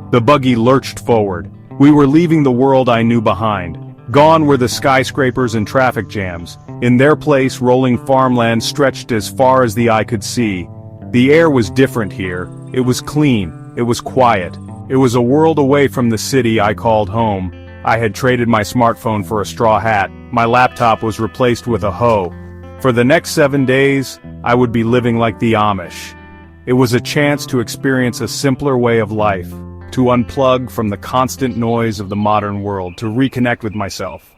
The buggy lurched forward. We were leaving the world I knew behind. Gone were the skyscrapers and traffic jams. In their place, rolling farmland stretched as far as the eye could see. The air was different here. It was clean. It was quiet. It was a world away from the city I called home. I had traded my smartphone for a straw hat. My laptop was replaced with a hoe. For the next 7 days, I would be living like the Amish. It was a chance to experience a simpler way of life, to unplug from the constant noise of the modern world, to reconnect with myself.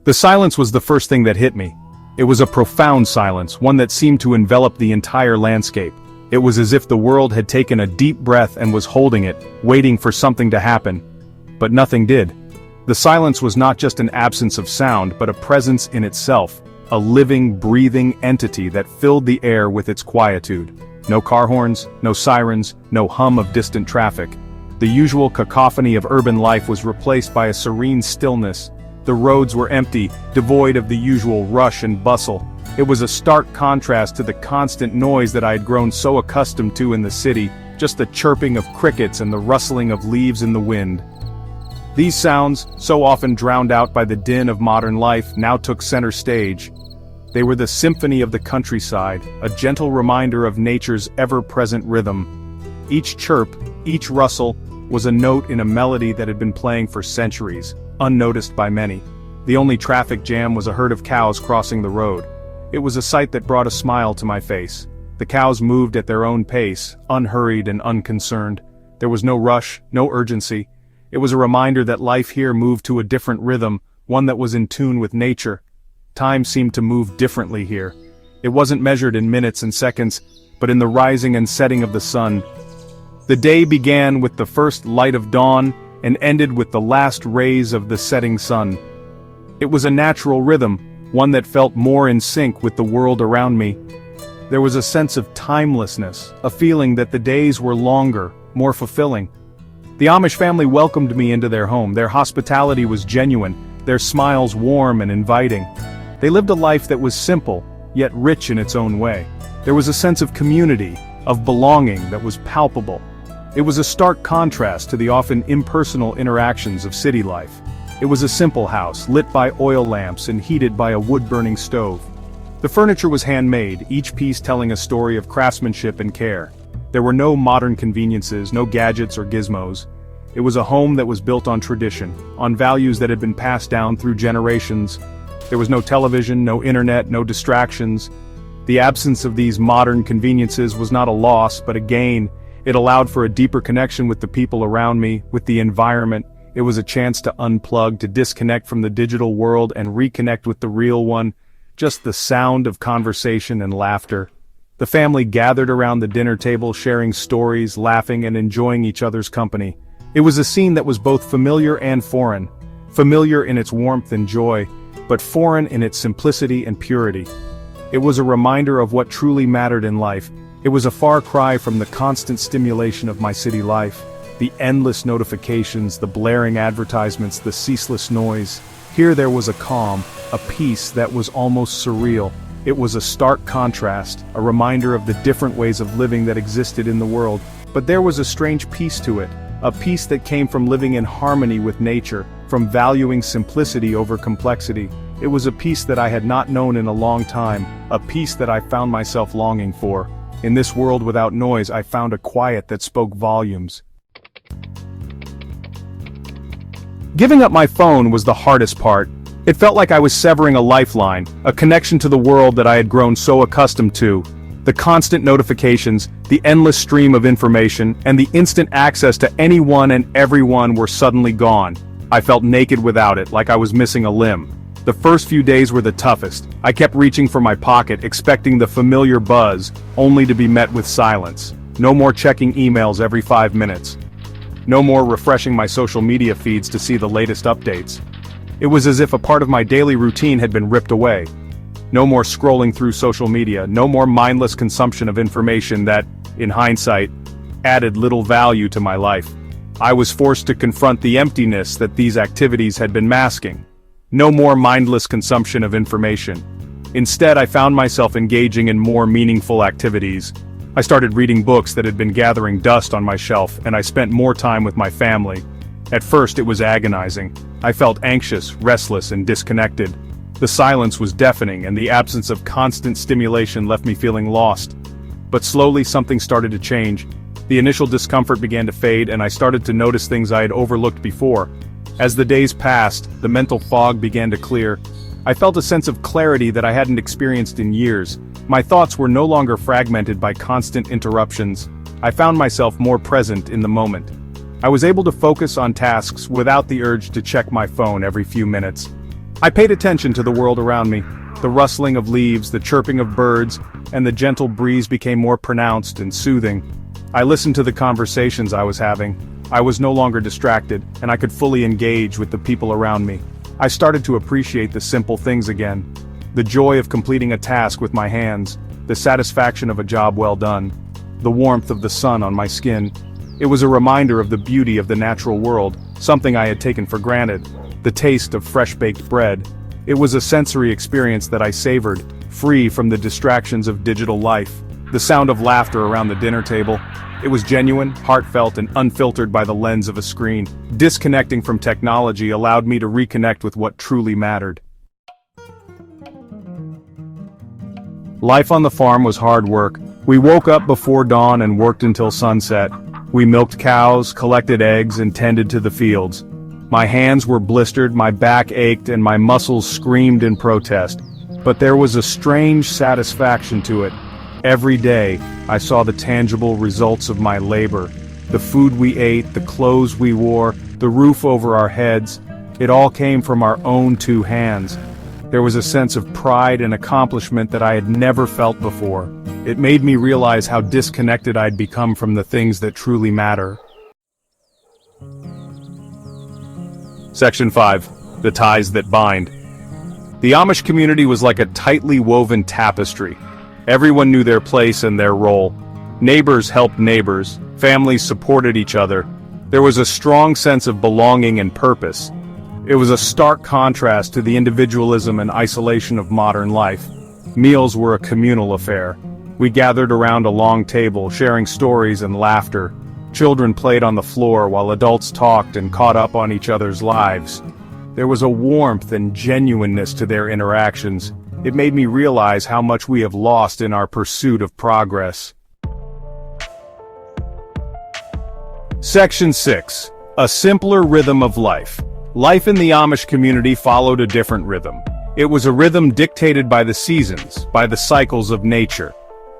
The silence was the first thing that hit me. It was a profound silence, one that seemed to envelop the entire landscape. It was as if the world had taken a deep breath and was holding it, waiting for something to happen. But nothing did. The silence was not just an absence of sound, but a presence in itself, a living, breathing entity that filled the air with its quietude. No car horns, no sirens, no hum of distant traffic. The usual cacophony of urban life was replaced by a serene stillness. The roads were empty, devoid of the usual rush and bustle. It was a stark contrast to the constant noise that I had grown so accustomed to in the city, just the chirping of crickets and the rustling of leaves in the wind. These sounds, so often drowned out by the din of modern life, now took center stage. They were the symphony of the countryside, a gentle reminder of nature's ever-present rhythm. Each chirp, each rustle, was a note in a melody that had been playing for centuries, unnoticed by many. The only traffic jam was a herd of cows crossing the road. It was a sight that brought a smile to my face. The cows moved at their own pace, unhurried and unconcerned. There was no rush, no urgency. It was a reminder that life here moved to a different rhythm, one that was in tune with nature. Time seemed to move differently here. It wasn't measured in minutes and seconds, but in the rising and setting of the sun. The day began with the first light of dawn and ended with the last rays of the setting sun. It was a natural rhythm, one that felt more in sync with the world around me. There was a sense of timelessness, a feeling that the days were longer, more fulfilling. The Amish family welcomed me into their home. Their hospitality was genuine, their smiles warm and inviting. They lived a life that was simple, yet rich in its own way. There was a sense of community, of belonging that was palpable. It was a stark contrast to the often impersonal interactions of city life. It was a simple house, lit by oil lamps and heated by a wood-burning stove. The furniture was handmade, each piece telling a story of craftsmanship and care. There were no modern conveniences, no gadgets or gizmos. It was a home that was built on tradition, on values that had been passed down through generations. There was no television, no internet, no distractions. The absence of these modern conveniences was not a loss, but a gain. It allowed for a deeper connection with the people around me, with the environment. It was a chance to unplug, to disconnect from the digital world and reconnect with the real one. Just the sound of conversation and laughter. The family gathered around the dinner table, sharing stories, laughing and enjoying each other's company. It was a scene that was both familiar and foreign. Familiar in its warmth and joy, but foreign in its simplicity and purity. It was a reminder of what truly mattered in life. It was a far cry from the constant stimulation of my city life. The endless notifications, the blaring advertisements, the ceaseless noise. Here there was a calm, a peace that was almost surreal. It was a stark contrast, a reminder of the different ways of living that existed in the world. But there was a strange peace to it, a peace that came from living in harmony with nature, from valuing simplicity over complexity. It was a peace that I had not known in a long time, a peace that I found myself longing for. In this world without noise, I found a quiet that spoke volumes. Giving up my phone was the hardest part. It felt like I was severing a lifeline, a connection to the world that I had grown so accustomed to. The constant notifications, the endless stream of information, and the instant access to anyone and everyone were suddenly gone. I felt naked without it, like I was missing a limb. The first few days were the toughest. I kept reaching for my pocket, expecting the familiar buzz, only to be met with silence. No more checking emails every 5 minutes. No more refreshing my social media feeds to see the latest updates. It was as if a part of my daily routine had been ripped away. No more scrolling through social media, no more mindless consumption of information that, in hindsight, added little value to my life. I was forced to confront the emptiness that these activities had been masking. No more mindless consumption of information. Instead, I found myself engaging in more meaningful activities. I started reading books that had been gathering dust on my shelf, and I spent more time with my family. At first it was agonizing. I felt anxious, restless, and disconnected. The silence was deafening, and the absence of constant stimulation left me feeling lost. But slowly something started to change. The initial discomfort began to fade, and I started to notice things I had overlooked before. As the days passed, the mental fog began to clear. I felt a sense of clarity that I hadn't experienced in years. My thoughts were no longer fragmented by constant interruptions. I found myself more present in the moment. I was able to focus on tasks without the urge to check my phone every few minutes. I paid attention to the world around me. The rustling of leaves, the chirping of birds, and the gentle breeze became more pronounced and soothing. I listened to the conversations I was having. I was no longer distracted, and I could fully engage with the people around me. I started to appreciate the simple things again. The joy of completing a task with my hands, the satisfaction of a job well done, the warmth of the sun on my skin. It was a reminder of the beauty of the natural world, something I had taken for granted. The taste of fresh-baked bread. It was a sensory experience that I savored, free from the distractions of digital life. The sound of laughter around the dinner table. It was genuine, heartfelt, and unfiltered by the lens of a screen. Disconnecting from technology allowed me to reconnect with what truly mattered. Life on the farm was hard work. We woke up before dawn and worked until sunset. We milked cows, collected eggs, and tended to the fields. My hands were blistered, my back ached, and my muscles screamed in protest. But there was a strange satisfaction to it. Every day, I saw the tangible results of my labor. The food we ate, the clothes we wore, the roof over our heads. It all came from our own two hands. There was a sense of pride and accomplishment that I had never felt before. It made me realize how disconnected I'd become from the things that truly matter. Section 5. The Ties That Bind. The Amish community was like a tightly woven tapestry. Everyone knew their place and their role. Neighbors helped neighbors, families supported each other. There was a strong sense of belonging and purpose. It was a stark contrast to the individualism and isolation of modern life. Meals were a communal affair. We gathered around a long table, sharing stories and laughter. Children played on the floor while adults talked and caught up on each other's lives. There was a warmth and genuineness to their interactions. It made me realize how much we have lost in our pursuit of progress. Section 6. A simpler rhythm of life. Life in the Amish community followed a different rhythm. It was a rhythm dictated by the seasons, by the cycles of nature.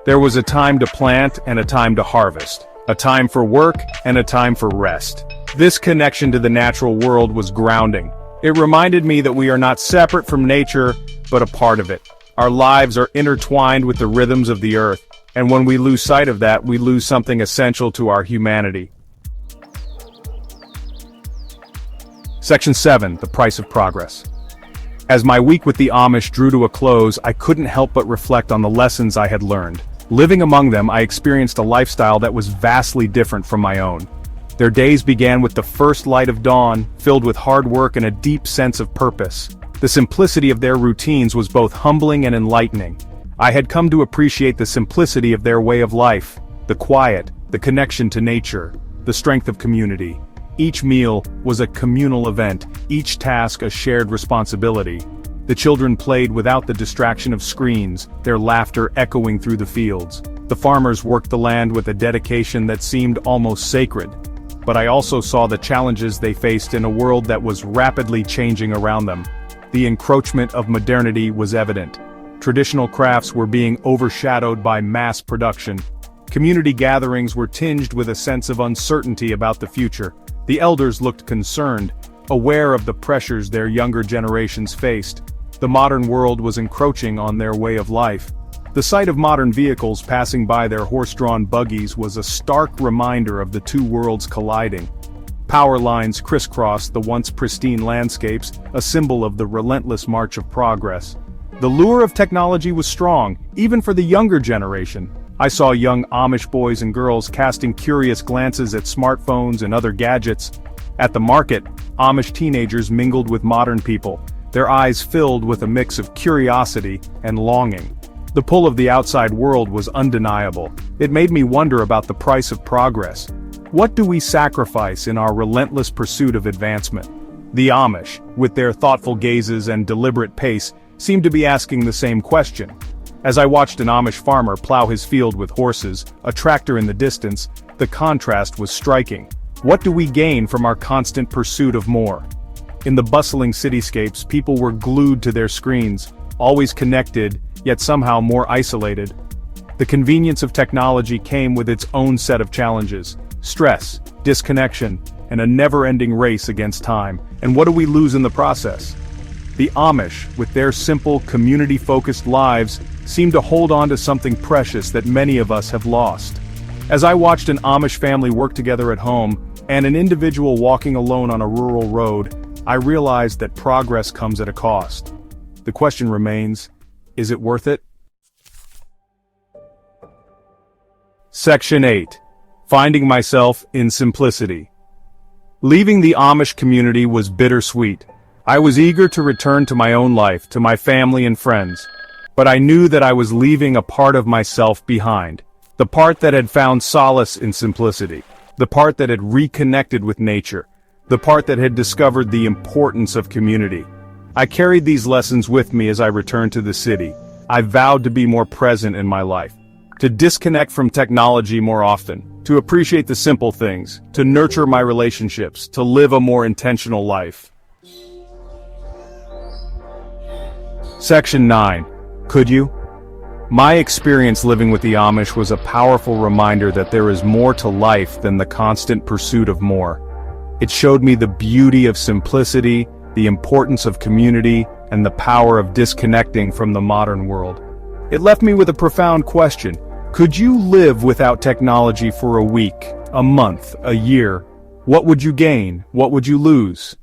There was a time to plant and a time to harvest, a time for work and a time for rest. This connection to the natural world was grounding. It reminded me that we are not separate from nature, but a part of it. Our lives are intertwined with the rhythms of the earth, and when we lose sight of that, we lose something essential to our humanity. Section 7. The Price of Progress. As my week with the Amish drew to a close, I couldn't help but reflect on the lessons I had learned. Living among them, I experienced a lifestyle that was vastly different from my own. Their days began with the first light of dawn, filled with hard work and a deep sense of purpose. The simplicity of their routines was both humbling and enlightening. I had come to appreciate the simplicity of their way of life, the quiet, the connection to nature, the strength of community. Each meal was a communal event, each task a shared responsibility. The children played without the distraction of screens, their laughter echoing through the fields. The farmers worked the land with a dedication that seemed almost sacred. But I also saw the challenges they faced in a world that was rapidly changing around them. The encroachment of modernity was evident. Traditional crafts were being overshadowed by mass production. Community gatherings were tinged with a sense of uncertainty about the future. The elders looked concerned, aware of the pressures their younger generations faced. The modern world was encroaching on their way of life. The sight of modern vehicles passing by their horse-drawn buggies was a stark reminder of the two worlds colliding. Power lines crisscrossed the once pristine landscapes, a symbol of the relentless march of progress. The lure of technology was strong, even for the younger generation. I saw young Amish boys and girls casting curious glances at smartphones and other gadgets. At the market, Amish teenagers mingled with modern people, their eyes filled with a mix of curiosity and longing. The pull of the outside world was undeniable. It made me wonder about the price of progress. What do we sacrifice in our relentless pursuit of advancement? The Amish, with their thoughtful gazes and deliberate pace, seemed to be asking the same question. As I watched an Amish farmer plow his field with horses, a tractor in the distance, the contrast was striking. What do we gain from our constant pursuit of more? In the bustling cityscapes, people were glued to their screens, always connected, yet somehow more isolated. The convenience of technology came with its own set of challenges: stress, disconnection, and a never-ending race against time. And what do we lose in the process? The Amish, with their simple, community-focused lives, seem to hold on to something precious that many of us have lost. As I watched an Amish family work together at home, and an individual walking alone on a rural road, I realized that progress comes at a cost. The question remains, is it worth it? Section 8. Finding myself in simplicity. Leaving the Amish community was bittersweet. I was eager to return to my own life, to my family and friends. But I knew that I was leaving a part of myself behind. The part that had found solace in simplicity. The part that had reconnected with nature. The part that had discovered the importance of community. I carried these lessons with me as I returned to the city. I vowed to be more present in my life, to disconnect from technology more often, to appreciate the simple things, to nurture my relationships, to live a more intentional life. Section 9. Could you? My experience living with the Amish was a powerful reminder that there is more to life than the constant pursuit of more. It showed me the beauty of simplicity, the importance of community, and the power of disconnecting from the modern world. It left me with a profound question. Could you live without technology for a week, a month, a year? What would you gain? What would you lose?